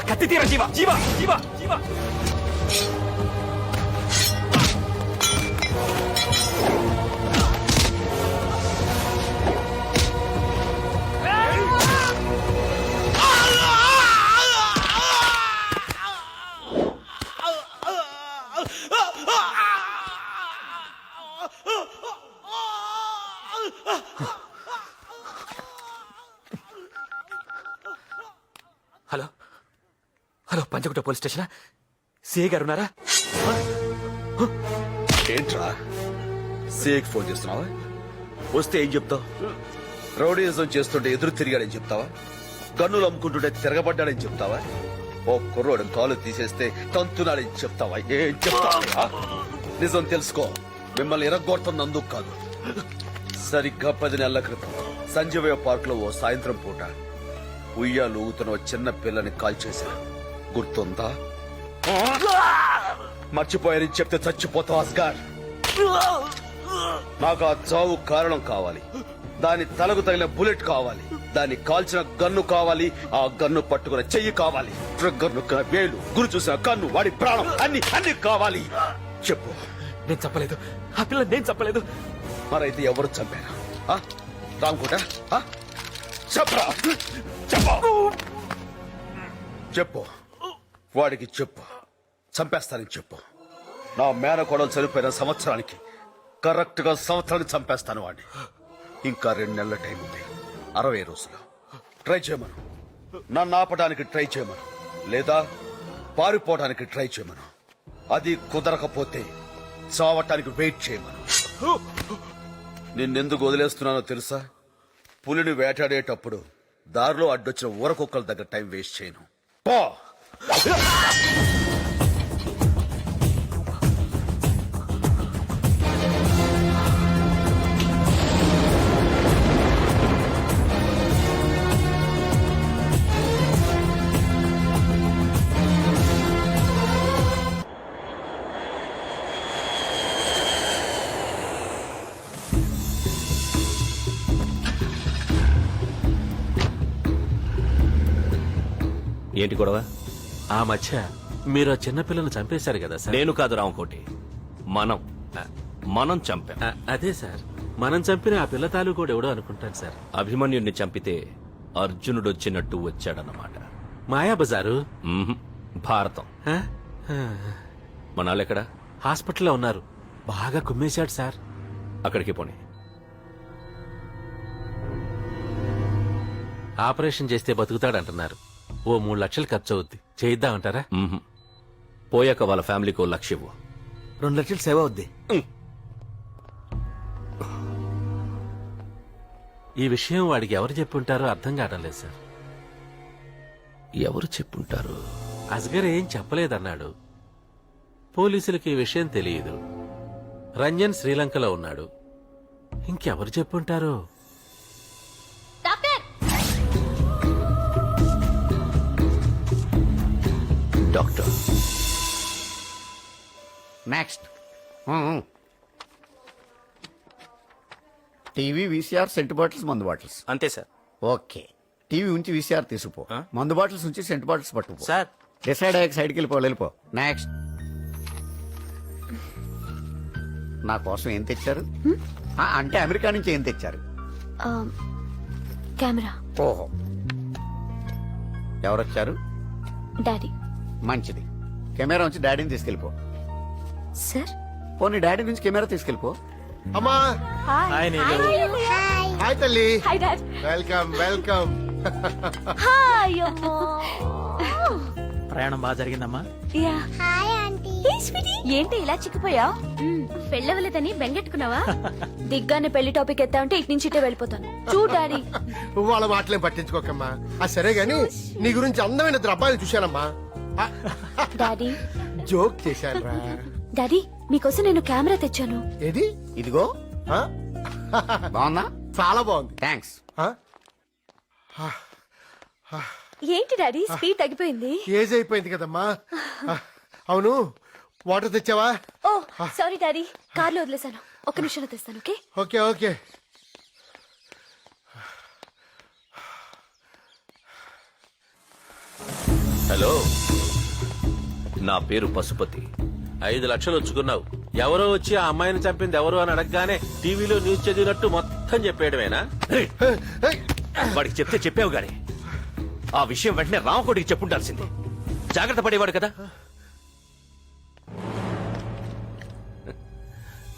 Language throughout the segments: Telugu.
కత్తి తీరా Jeeva Jeeva Jeeva Jeeva hello hello Panjagutta police station CI గారు ఉన్నారా? ఏంట్రా సిఐకి ఫోన్ చేస్తున్నావా? వస్తే ఏం చెప్తావు? రౌడీజం చేస్తుంటే ఎదురు తిరిగాడని చెప్తావా? గన్నులు అమ్ముకుంటుంటే తిరగబడ్డాడని చెప్తావా? ఓ కుర్రోడు కాలు తీసేస్తే తంతున్నాడని చెప్తావా? ఏం చెప్తావా? నిజం తెలుసుకో, మిమ్మల్ని ఎరగొడుతున్నందుకు కాదు. సరిగ్గా 10 నెలల క్రితం సంజీవయ్య పార్క్ లో ఓ సాయంత్రం పూట ఉయ్యాలు ఊగుతున్న చిన్న పిల్లని కాల్చేశారు. గుర్తుందా? మర్చిపోయారని చెప్తే చచ్చిపోతావు అస్గార్. నాకు ఆ చావు కారణం కావాలి, దాని తలకు తగిన బుల్లెట్ కావాలి, దాన్ని కాల్చిన గన్ను కావాలి, ఆ గన్ను పట్టుకున్న చెయ్యి కావాలి, ట్రిగ్గర్ నొక్కిన వేలు, గురి చూసిన కన్ను, వాడి ప్రాణం, అన్ని అన్ని కావాలి. చెప్పు. నేను చెప్పలేదు, ఆ పిల్ల నేను చెప్పలేదు. మరైతే ఎవరు చంపారు? రామ్కోట చెప్పరా? చెప్పు చెప్పు, వాడికి చెప్పు, చంపేస్తానని చెప్పు. నా మేనకోడలు చనిపోయిన సంవత్సరానికి కరెక్ట్ గా సంవత్సరానికి చంపేస్తాను వాడిని. ఇంకా 2 నెలల టైం ఉంది, 60 రోజులు. ట్రై చేయమను, నన్ను ఆపడానికి ట్రై చేయమను, లేదా పారిపోవడానికి ట్రై చేయమను. అది కుదరకపోతే చావటానికి వెయిట్ చేయమను. నిన్నెందుకు వదిలేస్తున్నానో తెలుసా? పులిని వేటాడేటప్పుడు దారిలో అడ్డొచ్చిన ఊరకొక్కల దగ్గర టైం వేస్ట్ చేయను. పో. ఏంటి గొడవ? ఆ మధ్య మీరు ఆ చిన్నపిల్లను చంపేశారు కదా సార్. నేను కాదు రామకోటి, మనం చంపాం. అదే సార్, మనం చంపిన ఆ పిల్ల తాలూకోడు ఎవడో అనుకుంటాను సార్. అభిమన్యుణ్ణి చంపితే అర్జునుడు వచ్చినట్టు వచ్చాడన్నమాట. మాయాబజారు. మ్మ్హ్. భారతం. ఆ? ఆ. మనాళ్ళెక్కడా? హాస్పిటల్లో ఉన్నారు. బాగా కుమ్మేశాడు సార్. అక్కడికి పోనీ. ఆపరేషన్ చేస్తే బతుకుతాడంటున్నారు. ఓ 3 లక్షలు ఖర్చు అవుద్ది. చేయిద్దామంటారా? మ్మ్హ్. పోయాక వాళ్ళ ఫ్యామిలీకి 1 లక్ష ఇవ్వు. 2 లక్షలు సేవ అవుద్ది. ఈ విషయం వాడికి ఎవరు చెప్పుంటారో అర్థం కావడం లేదు సార్. ఎవరు చెప్పుంటారు? అస్గర్ ఏం చెప్పలేదన్నాడు. పోలీసులకి ఈ విషయం తెలియదు. రంజన్ శ్రీలంకలో ఉన్నాడు. ఇంకెవరు చెప్పుంటారో? Doctor. Next TV VCR scent bottles మందు బాటిల్స్. అంతే సార్. ఓకే, టీవీ ఉంచి వీసీఆర్ తీసుకుపో, మందు బాటిల్స్ ఉంచి సెంట్ బాటిల్స్ పట్టుకుపో. సార్. డిసైడ్ అయ్యాక సైడ్కి వెళ్ళిపో. నెక్స్ట్. నా కోసం ఏం తెచ్చారు? అంటే అమెరికా నుంచి ఏం తెచ్చారు? కెమెరా. ఓహో, ఎవరొచ్చారు? డాడీ. మంచిది, కెమెరా ఉంచి డాడీని తీసుకెళ్ళిపో. సార్. పోనీ డాడీ నుంచి కెమెరా తీసుకెళ్ళిపో. అమ్మా హాయ్ నీలు. హాయ్ తల్లి. Hi dad. Welcome welcome. Hi అమ్మా. ప్రయాణం బాగా జరిగిందమ్మా. Yeah. Hi aunty. Hey sweetie, ఏంటి ఇలా చిక్కిపోయా? పెళ్ళవలేదని బెంగెట్టుకున్నావా? దిగ్గానే పెళ్లి టాపిక్ ఎత్తా ఉంటే ఇటు నుంచి ఇటే వెళ్ళిపోతాను. చూ డాడీ. వాళ్ళ మాటలేం పట్టించుకోకమ్మా. సరే గాని నీ గురించి అందమైన ఇద్దరు అబ్బాయిలు చూశానమ్మా. డాడీ. జోక్ చేశాను రా. డాడీ, మీకోసం నేను కెమెరా తెచ్చాను. ఏది? ఇదిగో. ఆ? బాగుందా? చాలా బాగుంది. థ్యాంక్స్. ఆ? ఏంటి డాడీ స్పీడ్ తగ్గిపోయింది? ఏజ్ అయిపోయింది కదమ్మా. అవును, వాటర్ తెచ్చావా? ఓ సారీ డాడీ, కార్లో వదిలేశాను. ఒక్క నిమిషంలో తెస్తాను. ఓకే. Okay okay. హలో, నా పేరు పశుపతి. 5 లక్షలు వచ్చుకున్నావు. ఎవరో వచ్చి ఆ అమ్మాయిని చంపింది ఎవరు అని అడగగానే టీవీలో న్యూస్ చదివినట్టు మొత్తం చెప్పేయడమేనా? వాడికి చెప్తే చెప్పావు గాని ఆ విషయం వెంటనే రామకోటికి చెప్పుండాల్సింది. జాగ్రత్త పడేవాడు కదా.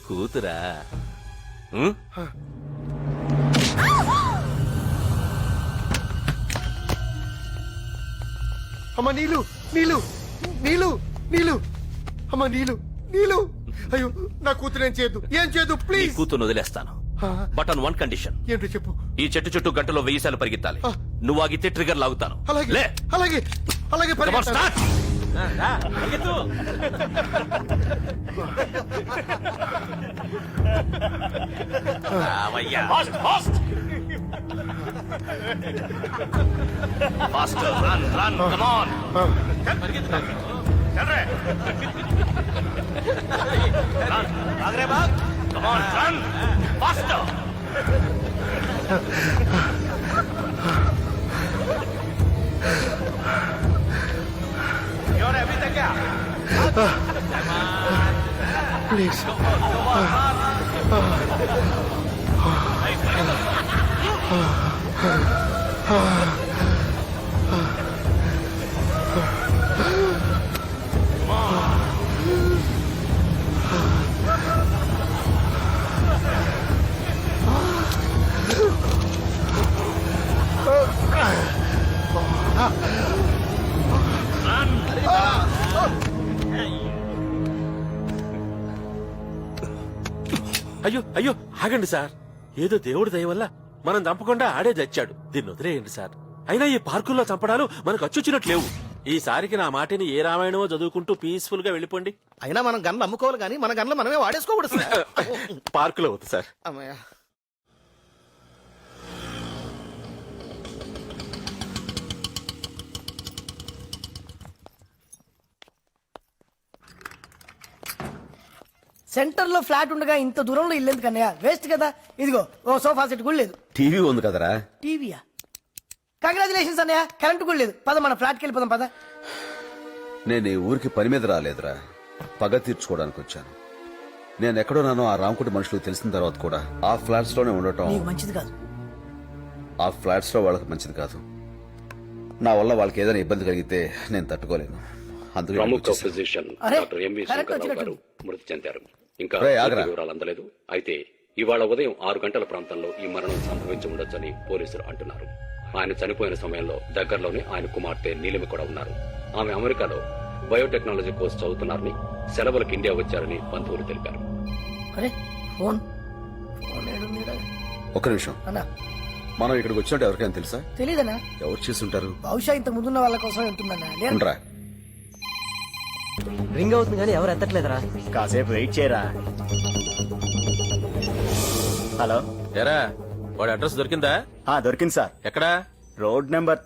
కూతురా? ఉం? అమ్మ నీళ్ళు నీళ్ళు నీళ్ళు నీళ్ళు. అమ్మ నీళ్ళు నీళ్ళు. అయ్యో, నా కూతురు ఏం చేయదు నీ ప్లీజ్. కూతురు వదిలేస్తాను, బట్ ఆన్ 1 కండిషన్. ఏంటో చెప్పు. ఈ చెట్టు చుట్టూ గంటలో 1000 సార్లు పరిగెత్తాలి. నువ్వు ఆగితే ట్రిగర్ లాగుతాను. అలాగే లే. అలాగే అలాగే Come on, పరిగెత్తాను. start. Fast, fast. Faster, run, come on. Come on, run, faster. You're everything, please. అయ్యో అయ్యో ఆగండి సార్. ఏదో దేవుడి దయ వల్ల మనం చంపకుండా ఆడే చచ్చాడు. దీన్ని వదిలేయండి సార్. అయినా ఈ పార్కుల్లో చంపడాలు మనకు అచ్చొచ్చినట్లేవు. ఈసారికి నా మాటిని ఏ రామాయణమో చదువుకుంటూ పీస్ఫుల్ గా వెళ్ళిపోండి. అయినా మనం గన్లు అమ్ముకోవాలి కానీ మన గన్లు మనమే వాడేసుకోకూడదు సార్. పార్కులో వద్దు సార్. అమ్మయ్య. సెంటర్ లో ఫ్లాట్ ఉండగా ఇంత దూరంలో ఇల్లు ఎందుకన్నయ్య? వేస్ట్ కదా. ఇదిగో ఓ సోఫా సెట్ కూడా లేదు. టీవీ ఉంది కదరా. టీవీయా? కంగ్రాచులేషన్స్ అన్నయ్య కరెంట్ కూడా లేదు పద మన ఫ్లాట్కి వెళ్ళిపోదాం పద. నేను ఈ ఊరికి పని మీద రాలేదురా, పగ తీర్చుకోవడానికి వచ్చాను. నేను ఎక్కడున్నానో ఆ రామకోటి మనుషులు తెలిసిన తర్వాత కూడా ఆ ఫ్లాట్స్ లోనే ఉండటం నీకు మంచిది కాదు. ఆ ఫ్లాట్స్ లో వాళ్ళకి మంచిది కాదు. నా వల్ల వాళ్ళకి ఏదైనా ఇబ్బంది కలిగితే నేను తట్టుకోలేను. అందుకే ప్రముఖ వచ్చేసాను. ఫిజిషియన్ అరే, డాక్టర్ ఎంవి కరెక్ట్ శంకర్రావు గారు వచ్చినట్టు. మృతి చెందారు. ఇంకా రేయ్, ఆగ్రా. పూర్తి వివరాలు అందలేదు. అయితే ఇవాళ ఉదయం 6 గంటల ప్రాంతంలో ఈ మరణం సంభవించి ఉండొచ్చని పోలీసులు అంటున్నారు. ఆయన చనిపోయిన సమయంలో దగ్గరలోనే ఆయన కుమార్తె నీలిమ కూడా ఉన్నారు. ఆమె అమెరికాలో బయోటెక్నాలజీ కోర్సు చదువుతున్నారని, సెలవులకు ఇండియా వచ్చారని బంధువులు తెలిపారు. అరే ఫోన్ ఫోన్ ఏడుందిరా? ఒక్క నిమిషం, అన్నా మనం ఇక్కడికి వచ్చినట్టు ఎవరికైనా తెలుసా? తెలీదన్నా, ఎవరు చేసుంటారు? బహుశా ఇంత ముందున్న వాళ్ళ కోసం ఉంటుందన్నా. లేదు. ఉండరా. రింగ్ అవుతుంది కానీ ఎవరు ఎత్తట్లేదురా. కాసేపు వెయిట్ చేయరా. హలో, ఎరా వాడి అడ్రస్ దొరికిందా? దొరికింది సార్. ఎక్కడా? Road number